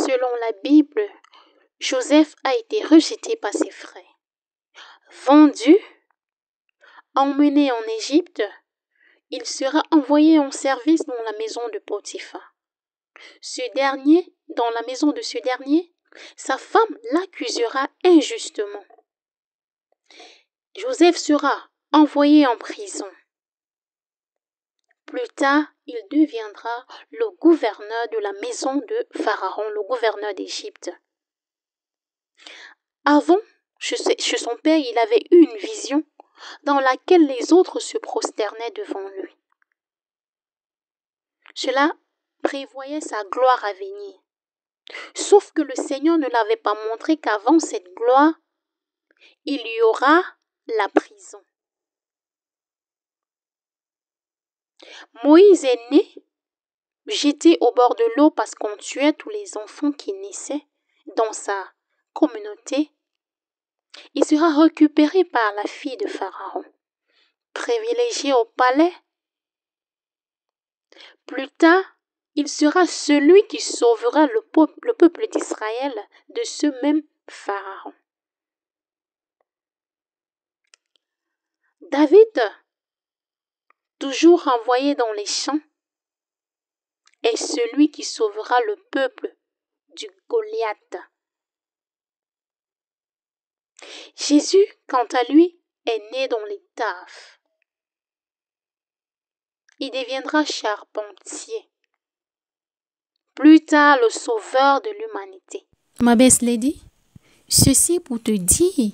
Selon la Bible, Joseph a été rejeté par ses frères. Vendu, emmené en Égypte, il sera envoyé en service dans la maison de Potiphar. Dans la maison de ce dernier, sa femme l'accusera injustement. Joseph sera envoyé en prison. Plus tard, il deviendra le gouverneur de la maison de Pharaon, le gouverneur d'Égypte. Avant, chez son père, il avait eu une vision dans laquelle les autres se prosternaient devant lui. Cela prévoyait sa gloire à venir. Sauf que le Seigneur ne l'avait pas montré qu'avant cette gloire, il y aura la prison. Moïse est né, jeté au bord de l'eau parce qu'on tuait tous les enfants qui naissaient dans sa communauté. Il sera récupéré par la fille de Pharaon, privilégié au palais. Plus tard, il sera celui qui sauvera le peuple d'Israël de ce même Pharaon. David, toujours envoyé dans les champs, est celui qui sauvera le peuple du Goliath. Jésus, quant à lui, est né dans l'étave. Il deviendra charpentier. Plus tard, le sauveur de l'humanité. Ma best lady, ceci pour te dire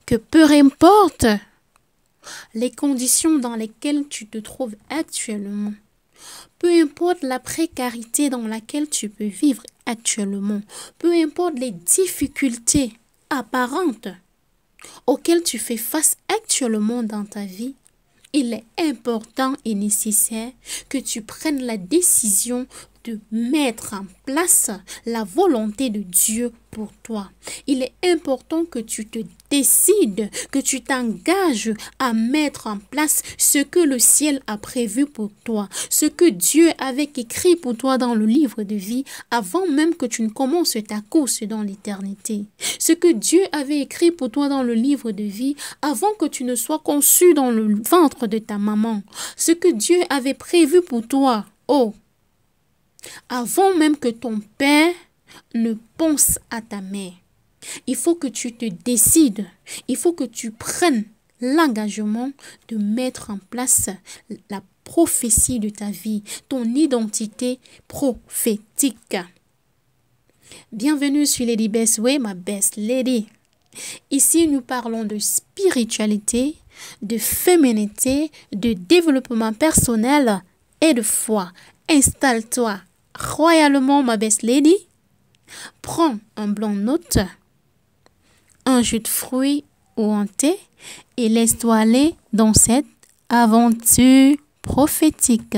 que peu importe les conditions dans lesquelles tu te trouves actuellement, peu importe la précarité dans laquelle tu peux vivre actuellement, peu importe les difficultés apparentes auxquelles tu fais face actuellement dans ta vie, il est important et nécessaire que tu prennes la décision de mettre en place la volonté de Dieu pour toi. Il est important que tu te décides, que tu t'engages à mettre en place ce que le ciel a prévu pour toi, ce que Dieu avait écrit pour toi dans le livre de vie avant même que tu ne commences ta course dans l'éternité. Ce que Dieu avait écrit pour toi dans le livre de vie avant que tu ne sois conçu dans le ventre de ta maman. Ce que Dieu avait prévu pour toi, avant même que ton père ne pense à ta mère. Il faut que tu te décides, il faut que tu prennes l'engagement de mettre en place la prophétie de ta vie, ton identité prophétique. Bienvenue sur Lady Best Way, ma best lady. Ici, nous parlons de spiritualité, de féminité, de développement personnel et de foi. Installe-toi royalement, ma best lady. Prends un blanc note, un jus de fruits ou un thé et laisse-toi aller dans cette aventure prophétique.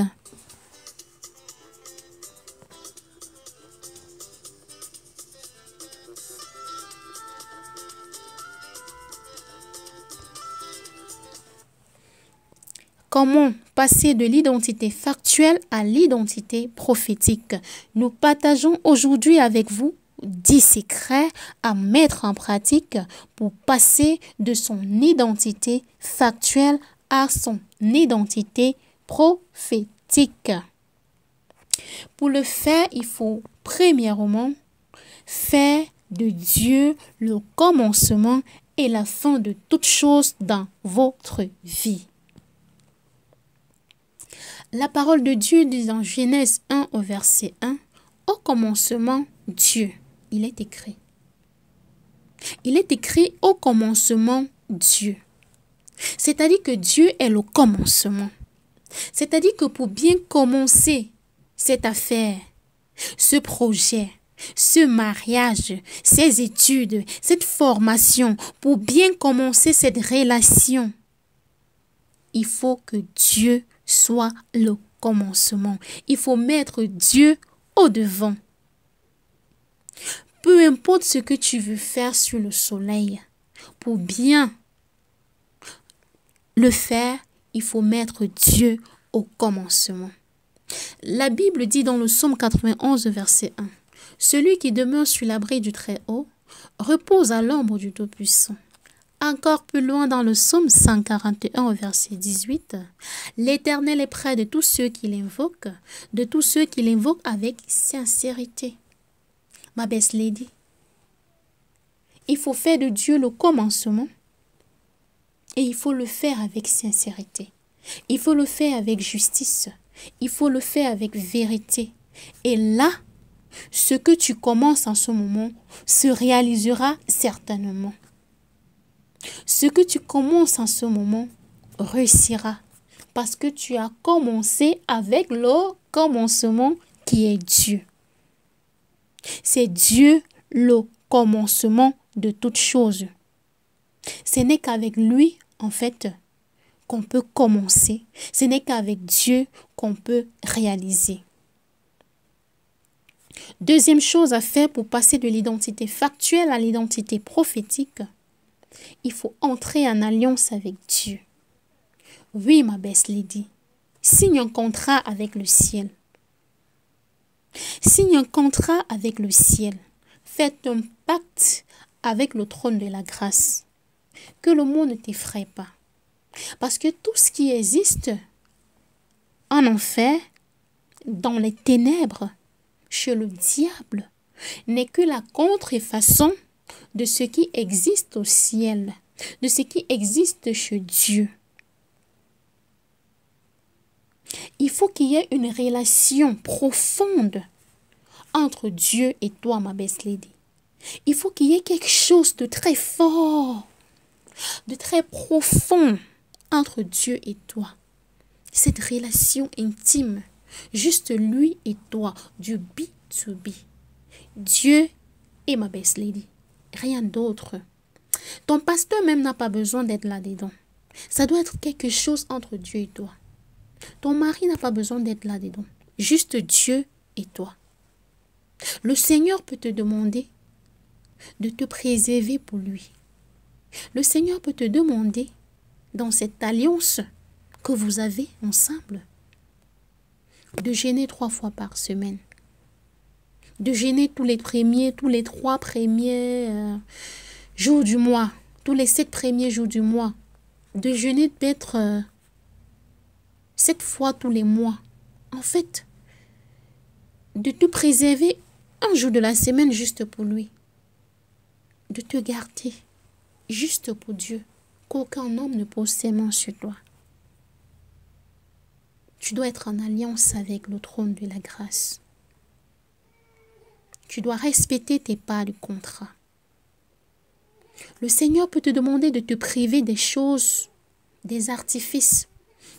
Comment passer de l'identité factuelle à l'identité prophétique? Nous partageons aujourd'hui avec vous 10 secrets à mettre en pratique pour passer de son identité factuelle à son identité prophétique. Pour le faire, il faut premièrement faire de Dieu le commencement et la fin de toutes choses dans votre vie. La parole de Dieu dit dans Genèse 1 au verset 1, « Au commencement, Dieu », il est écrit. Il est écrit « Au commencement, Dieu ». C'est-à-dire que Dieu est le commencement. C'est-à-dire que pour bien commencer cette affaire, ce projet, ce mariage, ces études, cette formation, pour bien commencer cette relation, il faut que Dieu soit le commencement. Il faut mettre Dieu au devant. Peu importe ce que tu veux faire sur le soleil, pour bien le faire, il faut mettre Dieu au commencement. La Bible dit dans le psaume 91, verset 1, Celui qui demeure sur l'abri du Très-Haut repose à l'ombre du Tout-Puissant. Encore plus loin dans le psaume 141, verset 18, l'Éternel est près de tous ceux qui l'invoquent, avec sincérité. Ma belle lady, il faut faire de Dieu le commencement et il faut le faire avec sincérité. Il faut le faire avec justice. Il faut le faire avec vérité. Et là, ce que tu commences en ce moment se réalisera certainement. Ce que tu commences en ce moment réussira parce que tu as commencé avec le commencement qui est Dieu. C'est Dieu le commencement de toutes choses. Ce n'est qu'avec lui, en fait, qu'on peut commencer. Ce n'est qu'avec Dieu qu'on peut réaliser. Deuxième chose à faire pour passer de l'identité factuelle à l'identité prophétique, il faut entrer en alliance avec Dieu. Oui, ma belle lady, signe un contrat avec le ciel. Signe un contrat avec le ciel. Faites un pacte avec le trône de la grâce. Que le monde ne t'effraie pas. Parce que tout ce qui existe en enfer, dans les ténèbres, chez le diable, n'est que la contrefaçon de ce qui existe au ciel, de ce qui existe chez Dieu. Il faut qu'il y ait une relation profonde entre Dieu et toi, ma belle lady. Il faut qu'il y ait quelque chose de très fort, de très profond entre Dieu et toi. Cette relation intime, juste lui et toi, du B2B. Dieu et ma belle lady. Rien d'autre. Ton pasteur même n'a pas besoin d'être là-dedans. Ça doit être quelque chose entre Dieu et toi. Ton mari n'a pas besoin d'être là-dedans. Juste Dieu et toi. Le Seigneur peut te demander de te préserver pour lui. Le Seigneur peut te demander, dans cette alliance que vous avez ensemble, de jeûner 3 fois par semaine. De jeûner tous les 3 premiers jours du mois, tous les 7 premiers jours du mois. De jeûner peut-être 7 fois tous les mois. En fait, de te préserver un jour de la semaine juste pour lui. De te garder juste pour Dieu. Qu'aucun homme ne pose ses mains sur toi. Tu dois être en alliance avec le trône de la grâce. Tu dois respecter tes pas du contrat. Le Seigneur peut te demander de te priver des choses, des artifices,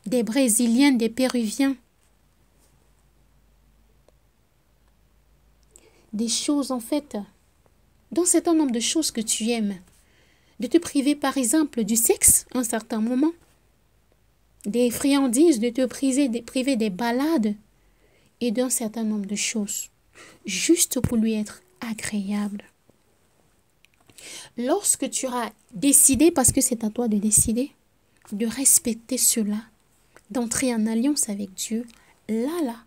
des Brésiliens, des Péruviens. Des choses en fait, dans un certain nombre de choses que tu aimes. De te priver par exemple du sexe à un certain moment. Des friandises, de te priver des balades et d'un certain nombre de choses. Juste pour lui être agréable. Lorsque tu auras décidé, parce que c'est à toi de décider, de respecter cela, d'entrer en alliance avec Dieu, là,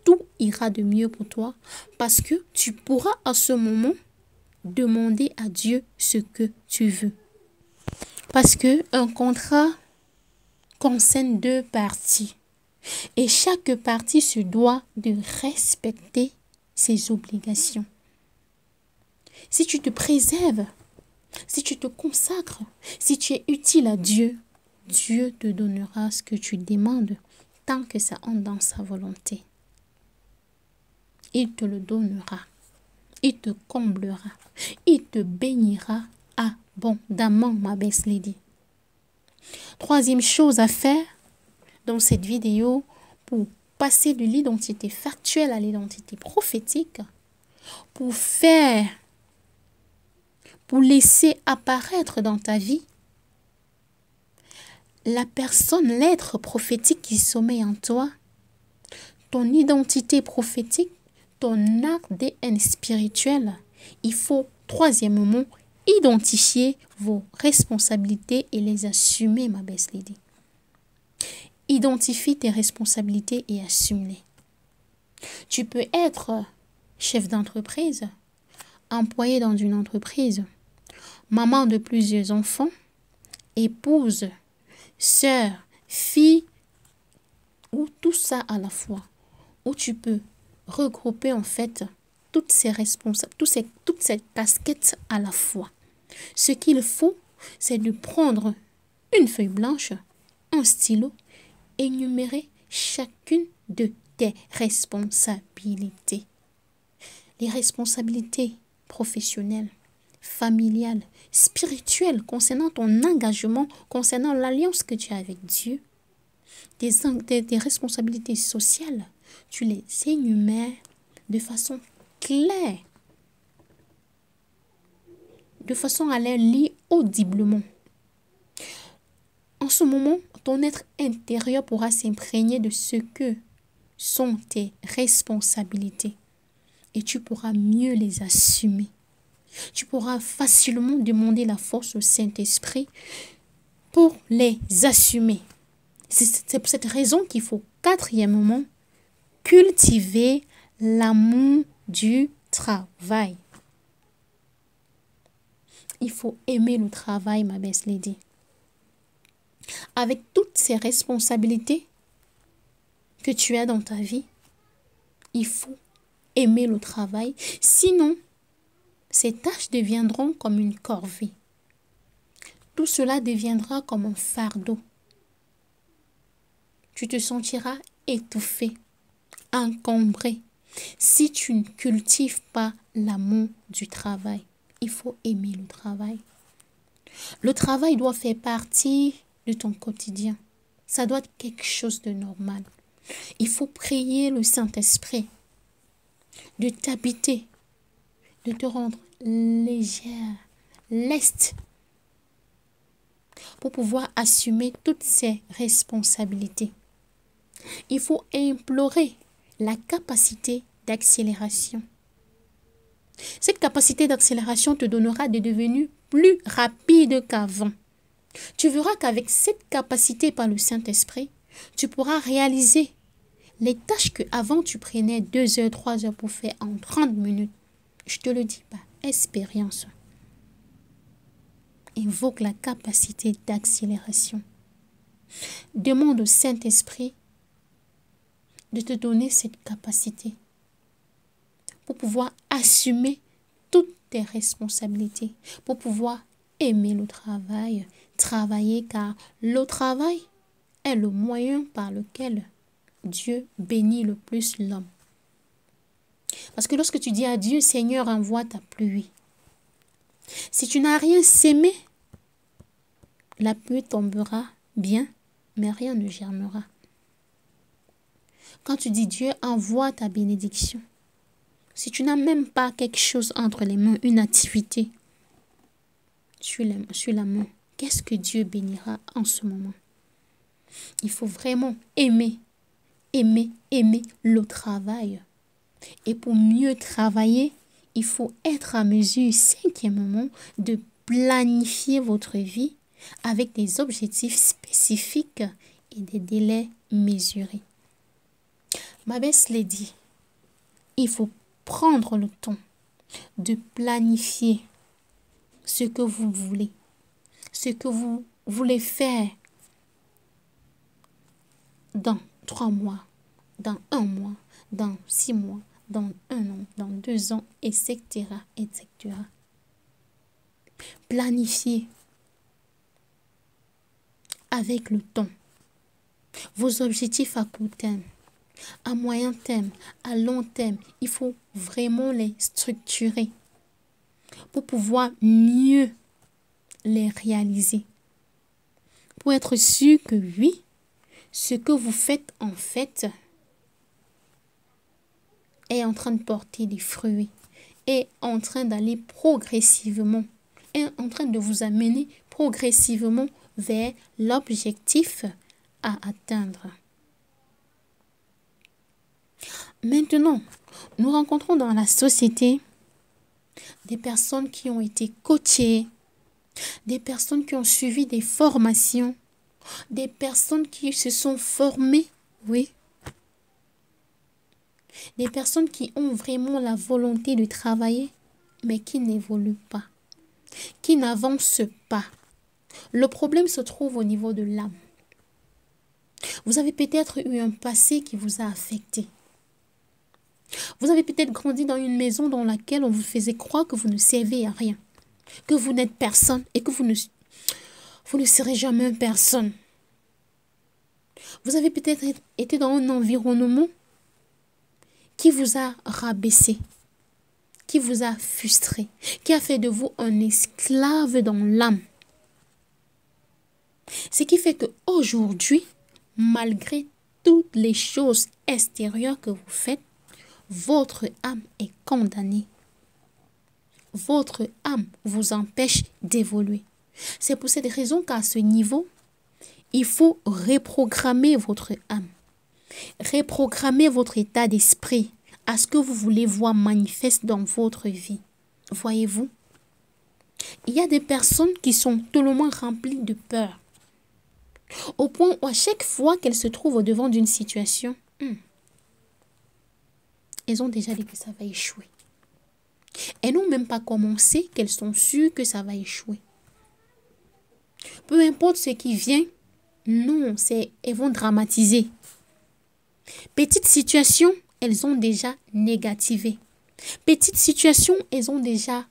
tout ira de mieux pour toi parce que tu pourras à ce moment demander à Dieu ce que tu veux. Parce que un contrat concerne 2 parties et chaque partie se doit de respecter ses obligations. Si tu te préserves, si tu te consacres, si tu es utile à Dieu, Dieu te donnera ce que tu demandes tant que ça entre dans sa volonté. Il te le donnera. Il te comblera. Il te bénira abondamment, ma belle lady. Troisième chose à faire dans cette vidéo pour passer de l'identité factuelle à l'identité prophétique, pour laisser apparaître dans ta vie la personne, l'être prophétique qui sommeille en toi, ton identité prophétique, ton ADN spirituel. Il faut, troisièmement, identifier vos responsabilités et les assumer, ma belle lady. Identifie tes responsabilités et assume-les. Tu peux être chef d'entreprise, employé dans une entreprise, maman de plusieurs enfants, épouse, sœur, fille, ou tout ça à la fois, où tu peux regrouper en fait toutes ces responsabilités, toutes ces casquettes à la fois. Ce qu'il faut, c'est de prendre une feuille blanche, un stylo, et énumérer chacune de tes responsabilités. Les responsabilités professionnelles, familiales, spirituelles concernant ton engagement, concernant l'alliance que tu as avec Dieu, des responsabilités sociales, tu les énumères de façon claire, de façon à les lire audiblement. En ce moment, ton être intérieur pourra s'imprégner de ce que sont tes responsabilités et tu pourras mieux les assumer. Tu pourras facilement demander la force au Saint-Esprit pour les assumer. C'est pour cette raison qu'il faut, quatrièmement, cultiver l'amour du travail. Il faut aimer le travail, ma belle lady. Avec toutes ces responsabilités que tu as dans ta vie, il faut aimer le travail. Sinon, ces tâches deviendront comme une corvée. Tout cela deviendra comme un fardeau. Tu te sentiras étouffé, encombré, si tu ne cultives pas l'amour du travail. Il faut aimer le travail. Le travail doit faire partie de ton quotidien. Ça doit être quelque chose de normal. Il faut prier le Saint-Esprit de t'habiter, de te rendre légère, leste, pour pouvoir assumer toutes ces responsabilités. Il faut implorer la capacité d'accélération. Cette capacité d'accélération te donnera des devenus plus rapides qu'avant. Tu verras qu'avec cette capacité par le Saint-Esprit, tu pourras réaliser les tâches que avant tu prenais 2 heures, 3 heures pour faire en 30 minutes. Je te le dis par expérience. Invoque la capacité d'accélération. Demande au Saint-Esprit de te donner cette capacité pour pouvoir assumer toutes tes responsabilités, pour pouvoir aimer le travail, travailler, car le travail est le moyen par lequel Dieu bénit le plus l'homme. Parce que lorsque tu dis à Dieu, Seigneur, envoie ta pluie, si tu n'as rien sémé, la pluie tombera bien, mais rien ne germera. Quand tu dis Dieu, envoie ta bénédiction, si tu n'as même pas quelque chose entre les mains, une activité sur la main, qu'est-ce que Dieu bénira en ce moment? Il faut vraiment aimer le travail. Et pour mieux travailler, il faut être à mesure, cinquièmement, de planifier votre vie avec des objectifs spécifiques et des délais mesurés. Ma belle lady, il faut prendre le temps de planifier ce que vous voulez, ce que vous voulez faire dans 3 mois, dans 1 mois, dans 6 mois, dans 1 an, dans 2 ans, etc., etc. Planifiez avec le temps vos objectifs à court terme, à moyen terme, à long terme. Il faut vraiment les structurer pour pouvoir mieux les réaliser. Pour être sûr que oui, ce que vous faites en fait est en train de porter des fruits, est en train d'aller progressivement, est en train de vous amener progressivement vers l'objectif à atteindre. Maintenant, nous rencontrons dans la société des personnes qui ont été coachées, des personnes qui ont suivi des formations, des personnes qui se sont formées, oui, Des personnes qui ont vraiment la volonté de travailler, mais qui n'évoluent pas, qui n'avancent pas. Le problème se trouve au niveau de l'âme. Vous avez peut-être eu un passé qui vous a affecté. Vous avez peut-être grandi dans une maison dans laquelle on vous faisait croire que vous ne servez à rien, que vous n'êtes personne et que vous ne serez jamais personne. Vous avez peut-être été dans un environnement qui vous a rabaissé, qui vous a frustré, qui a fait de vous un esclave dans l'âme. Ce qui fait qu'aujourd'hui, malgré toutes les choses extérieures que vous faites, votre âme est condamnée. Votre âme vous empêche d'évoluer. C'est pour cette raison qu'à ce niveau, il faut reprogrammer votre âme. Reprogrammer votre état d'esprit à ce que vous voulez voir manifeste dans votre vie. Voyez-vous, il y a des personnes qui sont totalement remplies de peur. Au point où à chaque fois qu'elles se trouvent au devant d'une situation, elles ont déjà dit que ça va échouer. Elles n'ont même pas commencé qu'elles sont sûres que ça va échouer. Peu importe ce qui vient, non, elles vont dramatiser. Petite situation, elles ont déjà négativé. Petite situation, elles ont déjà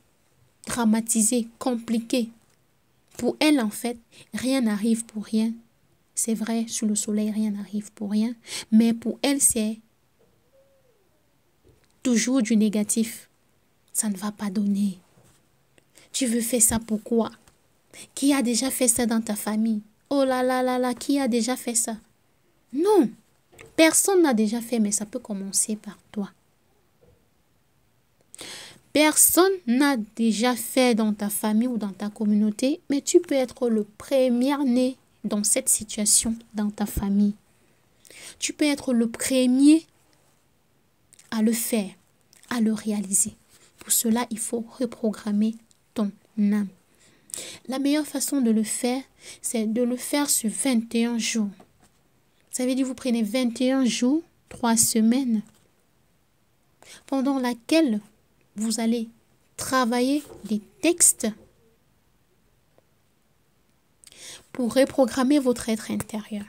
dramatisé, compliqué. Pour elles, en fait, rien n'arrive pour rien. C'est vrai, sous le soleil, rien n'arrive pour rien. Mais pour elles, c'est toujours du négatif. Ça ne va pas donner. Tu veux faire ça pourquoi? Qui a déjà fait ça dans ta famille? Oh là là là là, qui a déjà fait ça? Non, personne n'a déjà fait, mais ça peut commencer par toi. Personne n'a déjà fait dans ta famille ou dans ta communauté, mais tu peux être le premier-né dans cette situation dans ta famille. Tu peux être le premier à le faire, à le réaliser. Pour cela, il faut reprogrammer ton âme. La meilleure façon de le faire, c'est de le faire sur 21 jours. Ça veut dire que vous prenez 21 jours, 3 semaines, pendant laquelle vous allez travailler des textes pour reprogrammer votre être intérieur.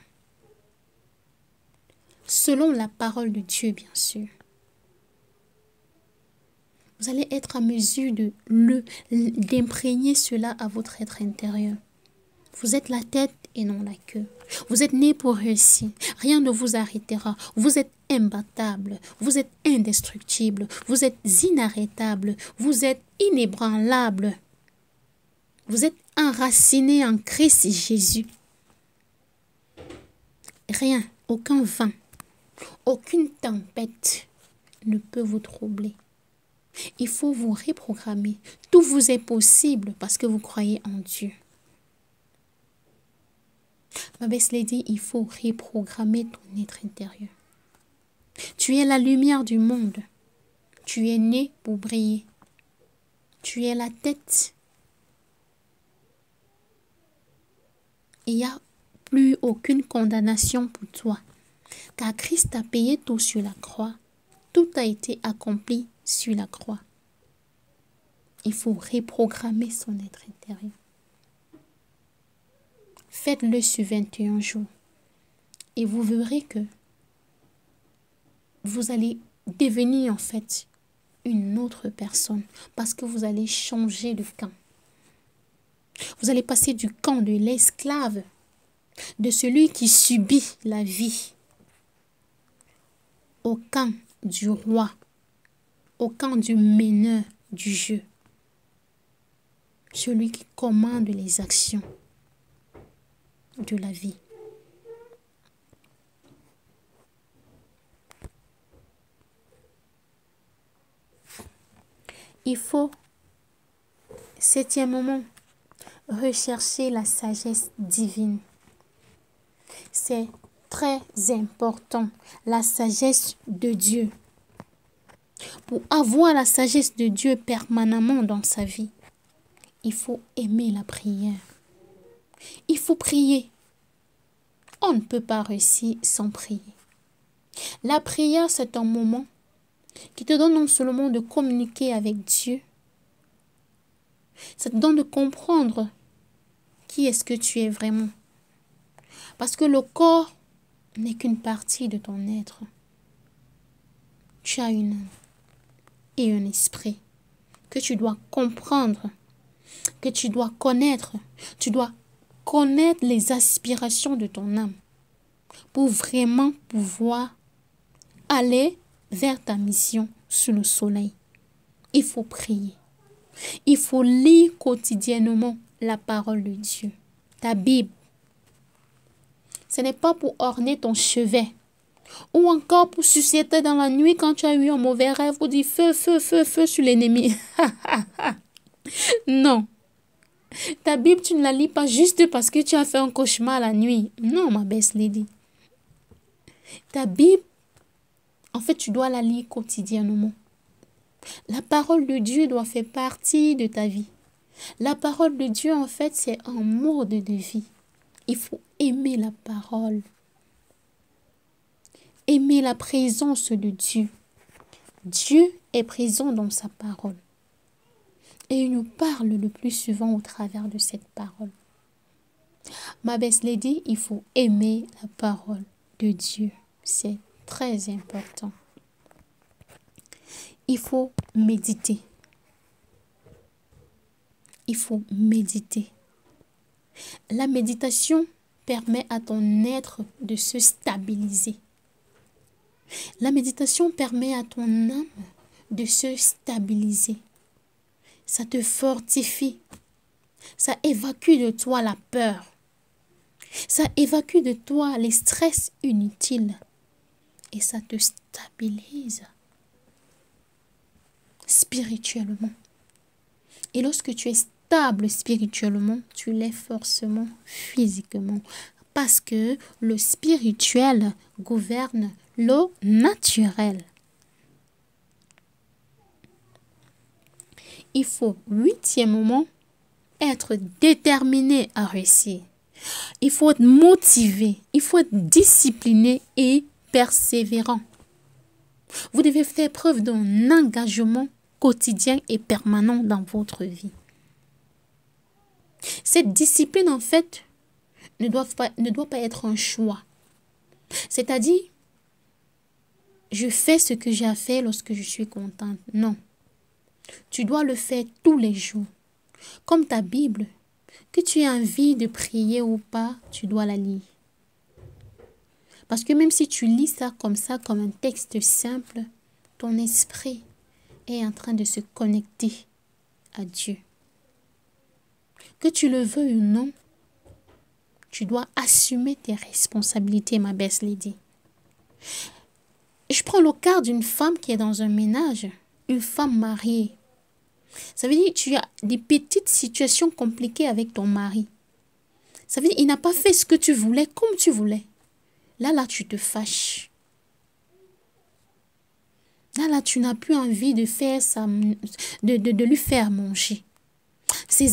Selon la parole de Dieu, bien sûr. Vous allez être à mesure d'imprégner cela à votre être intérieur. Vous êtes la tête et non la queue. Vous êtes né pour réussir. Rien ne vous arrêtera. Vous êtes imbattable. Vous êtes indestructible. Vous êtes inarrêtable. Vous êtes inébranlable. Vous êtes enraciné en Christ Jésus. Rien, aucun vent, aucune tempête ne peut vous troubler. Il faut vous reprogrammer. Tout vous est possible parce que vous croyez en Dieu. Ma belle Lady, il faut reprogrammer ton être intérieur. Tu es la lumière du monde. Tu es né pour briller. Tu es la tête. Il n'y a plus aucune condamnation pour toi. Car Christ a payé tout sur la croix. Tout a été accompli sur la croix. Il faut reprogrammer son être intérieur. Faites-le sur 21 jours. Et vous verrez que vous allez devenir en fait une autre personne. Parce que vous allez changer de camp. Vous allez passer du camp de l'esclave, de celui qui subit la vie, au camp du roi, au camp du meneur du jeu, celui qui commande les actions de la vie. Il faut, septièmement, rechercher la sagesse divine. C'est très important, la sagesse de Dieu. Pour avoir la sagesse de Dieu permanemment dans sa vie, il faut aimer la prière. Il faut prier. On ne peut pas réussir sans prier. La prière, c'est un moment qui te donne non seulement de communiquer avec Dieu, ça te donne de comprendre qui est-ce que tu es vraiment. Parce que le corps n'est qu'une partie de ton être. Tu as une âme et un esprit que tu dois comprendre, que tu dois connaître. Tu dois connaître les aspirations de ton âme pour vraiment pouvoir aller vers ta mission sous le soleil. Il faut prier. Il faut lire quotidiennement la parole de Dieu, ta Bible. Ce n'est pas pour orner ton chevet ou encore pour susciter dans la nuit quand tu as eu un mauvais rêve pour dire feu, feu, feu, feu sur l'ennemi. Non. Ta Bible, tu ne la lis pas juste parce que tu as fait un cauchemar la nuit. Non, ma belle lady. Ta Bible, en fait, tu dois la lire quotidiennement. La parole de Dieu doit faire partie de ta vie. La parole de Dieu, en fait, c'est un mode de vie. Il faut aimer la parole. Aimer la présence de Dieu. Dieu est présent dans sa parole. Et il nous parle le plus souvent au travers de cette parole. Ma belle lady, il faut aimer la parole de Dieu. C'est très important. Il faut méditer. Il faut méditer. La méditation permet à ton être de se stabiliser. La méditation permet à ton âme de se stabiliser. Ça te fortifie. Ça évacue de toi la peur. Ça évacue de toi les stress inutiles. Et ça te stabilise spirituellement. Et lorsque tu es stable spirituellement, tu l'es forcément physiquement. Parce que le spirituel gouverne le naturel. Il faut, huitièmement, être déterminé à réussir. Il faut être motivé, il faut être discipliné et persévérant. Vous devez faire preuve d'un engagement quotidien et permanent dans votre vie. Cette discipline, en fait, ne doit pas être un choix. C'est-à-dire, je fais ce que j'ai à faire lorsque je suis contente. Non. Tu dois le faire tous les jours. Comme ta Bible, que tu aies envie de prier ou pas, tu dois la lire. Parce que même si tu lis ça, comme un texte simple, ton esprit est en train de se connecter à Dieu. Que tu le veuilles ou non, tu dois assumer tes responsabilités, ma belle lady. Je prends le cas d'une femme qui est dans un ménage, une femme mariée. Ça veut dire que tu as des petites situations compliquées avec ton mari. Ça veut dire qu'il n'a pas fait ce que tu voulais comme tu voulais. Là, tu te fâches. Là, tu n'as plus envie de faire ça, de lui faire manger. Ces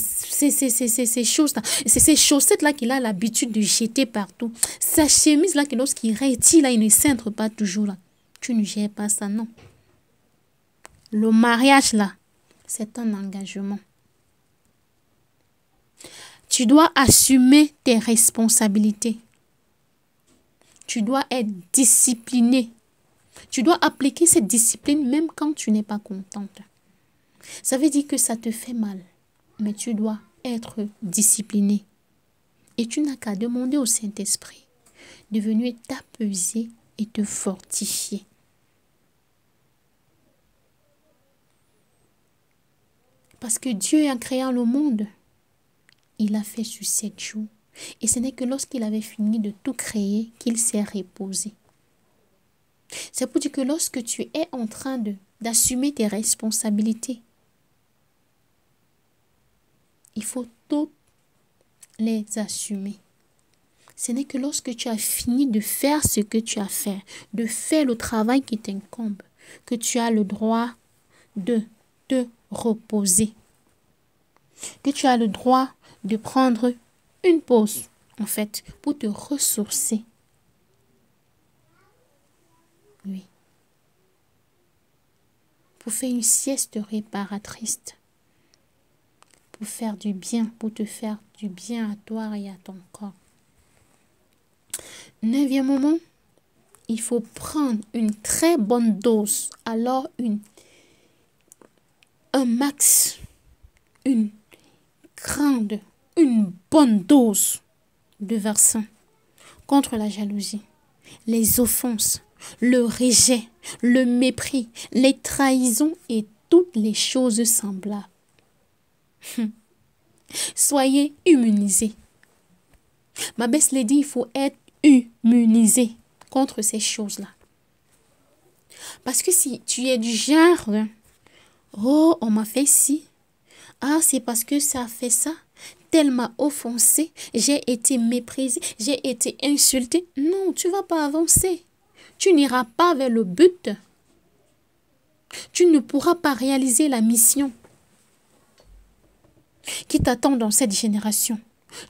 choses-là, c'est ces chaussettes-là qu'il a l'habitude de jeter partout. Sa chemise-là, que lorsqu'il retire, là, il ne cintre pas toujours là. Tu ne gères pas ça, non. Le mariage, là, c'est un engagement. Tu dois assumer tes responsabilités. Tu dois être discipliné. Tu dois appliquer cette discipline même quand tu n'es pas contente. Ça veut dire que ça te fait mal, mais tu dois être discipliné. Et tu n'as qu'à demander au Saint-Esprit de venir t'apaiser et te fortifier. Parce que Dieu, en créant le monde, il a fait sur 7 jours. Et ce n'est que lorsqu'il avait fini de tout créer qu'il s'est reposé. C'est pour dire que lorsque tu es en train d'assumer tes responsabilités, il faut toutes les assumer. Ce n'est que lorsque tu as fini de faire ce que tu as fait, de faire le travail qui t'incombe, que tu as le droit de te reposer. Que tu as le droit de prendre une pause, en fait, pour te ressourcer. Oui. pour faire une sieste réparatrice, pour faire du bien, pour te faire du bien à toi et à ton corps. 9e moment, il faut prendre une très bonne dose, alors un max, une grande, une bonne dose de vaccin contre la jalousie, les offenses, le rejet, le mépris, les trahisons et toutes les choses semblables. Soyez immunisés. Ma belle l'a dit, il faut être immunisé contre ces choses-là. Parce que si tu es du genre, oh, on m'a fait ci, ah, c'est parce que ça a fait ça, tel m'a offensé, j'ai été méprisé, j'ai été insulté. Non, tu ne vas pas avancer. Tu n'iras pas vers le but. Tu ne pourras pas réaliser la mission qui t'attend dans cette génération.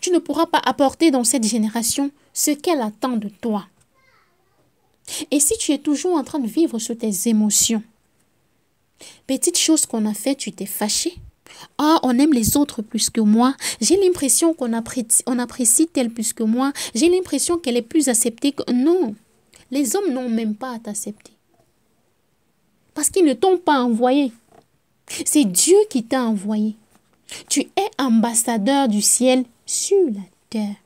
Tu ne pourras pas apporter dans cette génération ce qu'elle attend de toi. Et si tu es toujours en train de vivre sur tes émotions, petite chose qu'on a fait, tu t'es fâché. Ah, on aime les autres plus que moi. J'ai l'impression qu'on apprécie tel plus que moi. J'ai l'impression qu'elle est plus acceptée que... Non, les hommes n'ont même pas à t'accepter. Parce qu'ils ne t'ont pas envoyé. C'est Dieu qui t'a envoyé. Tu es ambassadeur du ciel sur la terre.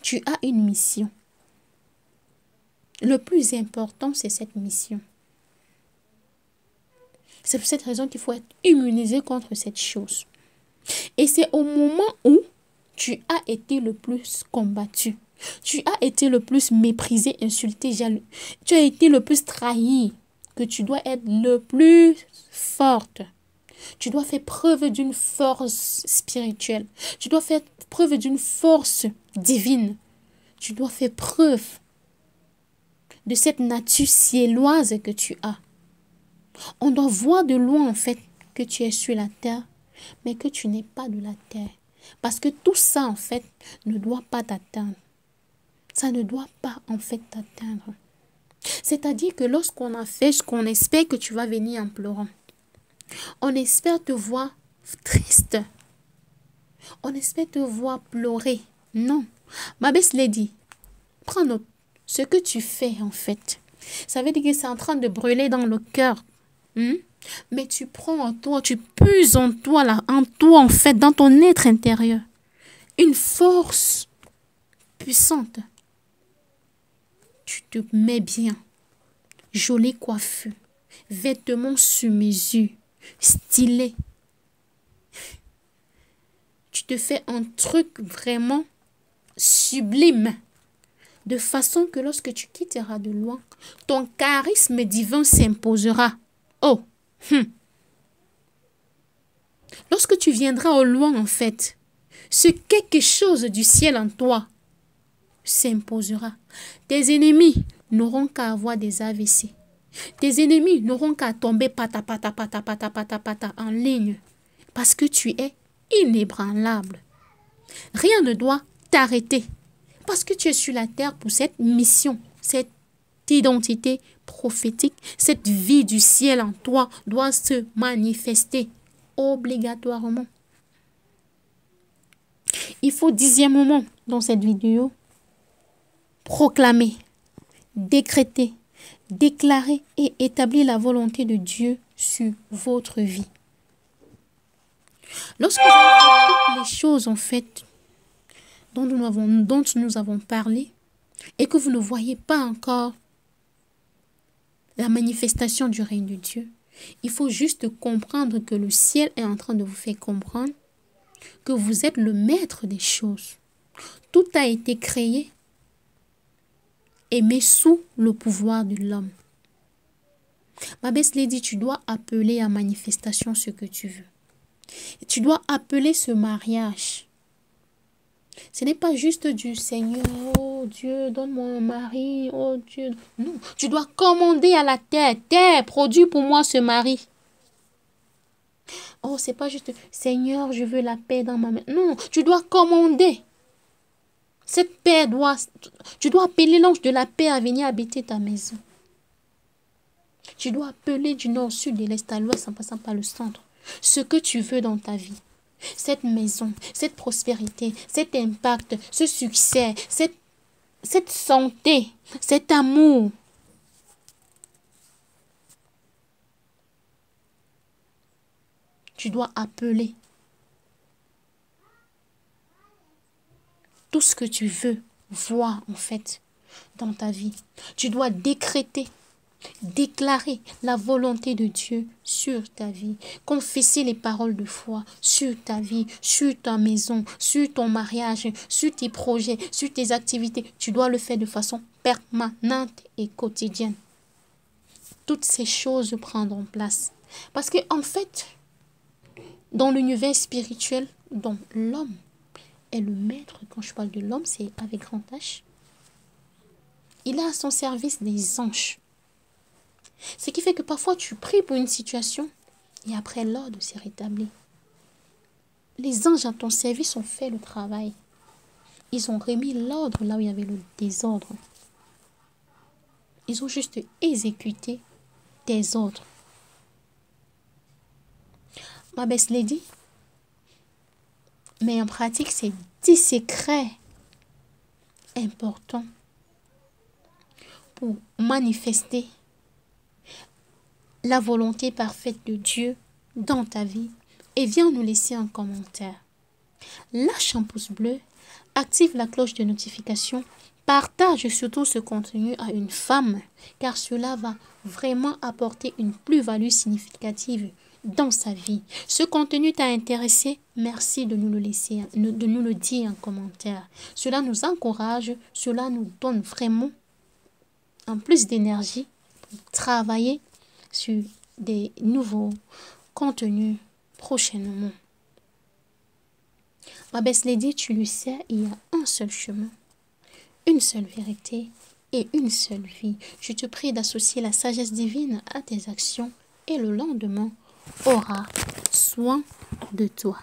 Tu as une mission. Le plus important, c'est cette mission. C'est pour cette raison qu'il faut être immunisé contre cette chose. Et c'est au moment où tu as été le plus combattu, tu as été le plus méprisé, insulté, jaloux, tu as été le plus trahi, que tu dois être le plus forte. Tu dois faire preuve d'une force spirituelle. Tu dois faire preuve d'une force divine. Tu dois faire preuve de cette nature cielloise que tu as. On doit voir de loin en fait que tu es sur la terre, mais que tu n'es pas de la terre. Parce que tout ça en fait ne doit pas t'atteindre. Ça ne doit pas en fait t'atteindre. C'est-à-dire que lorsqu'on a fait ce qu'on espère que tu vas venir en pleurant, on espère te voir triste. On espère te voir pleurer. Non. Ma belle l'a dit. Prends note. Ce que tu fais en fait, ça veut dire que c'est en train de brûler dans le cœur. Mais tu prends en toi, tu puises en toi, là, en toi en fait, dans ton être intérieur, une force puissante. Tu te mets bien, jolie coiffure, vêtements sur mesure, stylé. Tu te fais un truc vraiment sublime, de façon que lorsque tu quitteras de loin, ton charisme divin s'imposera. Oh, lorsque tu viendras au loin, en fait, ce quelque chose du ciel en toi s'imposera. Tes ennemis n'auront qu'à avoir des AVC. Tes ennemis n'auront qu'à tomber pata en ligne. Parce que tu es inébranlable. Rien ne doit t'arrêter. Parce que tu es sur la terre pour cette mission, cette identité prophétique, cette vie du ciel en toi doit se manifester obligatoirement. Il faut 10e moment dans cette vidéo proclamer, décréter, déclarer et établir la volonté de Dieu sur votre vie. Lorsque vous avez toutes les choses en fait dont nous avons parlé et que vous ne voyez pas encore la manifestation du règne de Dieu, il faut juste comprendre que le ciel est en train de vous faire comprendre que vous êtes le maître des choses. Tout a été créé et mis sous le pouvoir de l'homme. Ma belle lady, tu dois appeler à manifestation ce que tu veux. Et tu dois appeler ce mariage. Ce n'est pas juste du Seigneur, oh Dieu, donne-moi un mari, oh Dieu. Non, tu dois commander à la terre, terre, produis pour moi ce mari. Oh, c'est pas juste, Seigneur, je veux la paix dans ma main. Non, tu dois commander. Cette paix tu dois appeler l'ange de la paix à venir habiter ta maison. Tu dois appeler du nord, au sud, de l'est à l'ouest en passant par le centre. Ce que tu veux dans ta vie. Cette maison, cette prospérité, cet impact, ce succès, cette santé, cet amour. Tu dois appeler tout ce que tu veux voir en fait dans ta vie. Tu dois décréter, déclarer la volonté de Dieu sur ta vie. Confesser les paroles de foi sur ta vie, sur ta maison, sur ton mariage, sur tes projets, sur tes activités. Tu dois le faire de façon permanente et quotidienne. Toutes ces choses prendront place. Parce que en fait, dans l'univers spirituel, dont l'homme est le maître, quand je parle de l'homme, c'est avec grand H, il a à son service des anges. Ce qui fait que parfois tu pries pour une situation et après l'ordre s'est rétabli. Les anges à ton service ont fait le travail. Ils ont remis l'ordre là où il y avait le désordre. Ils ont juste exécuté tes ordres. Ma best lady, mais en pratique, c'est 10 secrets importants pour manifester la volonté parfaite de Dieu dans ta vie. Et viens nous laisser un commentaire. Lâche un pouce bleu, active la cloche de notification, partage surtout ce contenu à une femme, car cela va vraiment apporter une plus-value significative dans sa vie. Ce contenu t'a intéressé? Merci de nous le laisser, de nous le dire en commentaire. Cela nous encourage, cela nous donne vraiment un plus d'énergie pour travailler sur des nouveaux contenus prochainement. Ma best lady, tu le sais, il y a un seul chemin, une seule vérité et une seule vie. Je te prie d'associer la sagesse divine à tes actions et le lendemain aura soin de toi.